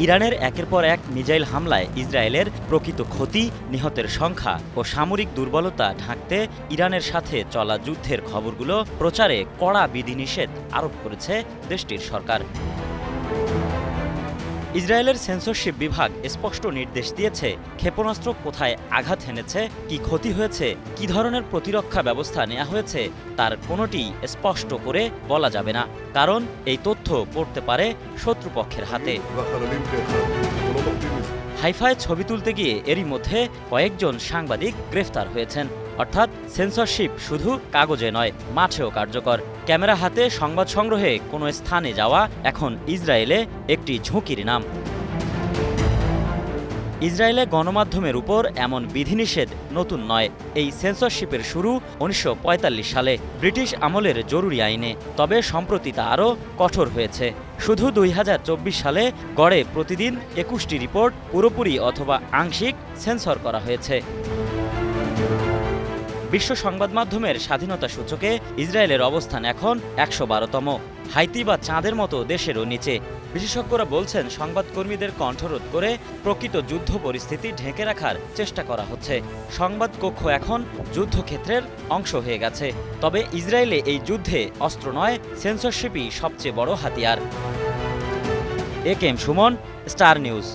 ইরানের একের পর এক মিসাইল হামলায় ইসরায়েলের প্রকৃত ক্ষতি, নিহতের সংখ্যা ও সামরিক দুর্বলতা ঢাকতে ইরানের সাথে চলা যুদ্ধের খবরগুলো প্রচারে কড়া বিধিনিষেধ আরোপ করেছে দেশটির সরকার। ইসরায়েলের সেন্সরশিপ বিভাগ স্পষ্ট নির্দেশ দিয়েছে, ক্ষেপণাস্ত্র কোথায় আঘাত হেনেছে, কি ক্ষতি হয়েছে, কি ধরনের প্রতিরক্ষা ব্যবস্থা নেওয়া হয়েছে তার কোনোটিই স্পষ্ট করে বলা যাবে না, কারণ এই তথ্য পড়তে পারে শত্রুপক্ষের হাতে। হাইফায় ছবি তুলতে গিয়ে এরই মধ্যে কয়েকজন সাংবাদিক গ্রেফতার হয়েছেন। অর্থাৎ সেন্সরশিপ শুধু কাগজে নয়, মাঠেও কার্যকর। ক্যামেরা হাতে সংবাদ সংগ্রহে কোনো স্থানে যাওয়া এখন ইসরায়েলে একটি ঝুঁকির নাম। ইসরায়েলে গণমাধ্যমের উপর এমন বিধিনিষেধ নতুন নয়। এই সেন্সরশিপের শুরু ১৯৪৫ সালে ব্রিটিশ আমলের জরুরি আইনে, তবে সম্প্রতি তা আরও কঠোর হয়েছে। শুধু ২০২৪ সালে গড়ে প্রতিদিন ২১টি রিপোর্ট পুরোপুরি অথবা আংশিক সেন্সর করা হয়েছে। বিশ্ব সংবাদ মাধ্যমের স্বাধীনতা সূচকে ইসরায়েলের অবস্থান এখন ১১২তম, হাইতি বা চাঁদের মতো দেশেরও নিচে। বিশেষজ্ঞরা বলছেন, সংবাদকর্মীদের কণ্ঠরোধ করে প্রকৃত যুদ্ধ পরিস্থিতি ঢেকে রাখার চেষ্টা করা হচ্ছে। সংবাদ কক্ষ এখন যুদ্ধক্ষেত্রের অংশ হয়ে গেছে। তবে ইসরায়েলে এই যুদ্ধে অস্ত্র নয়, সেন্সরশিপই সবচেয়ে বড় হাতিয়ার। A K M Suman, Star news.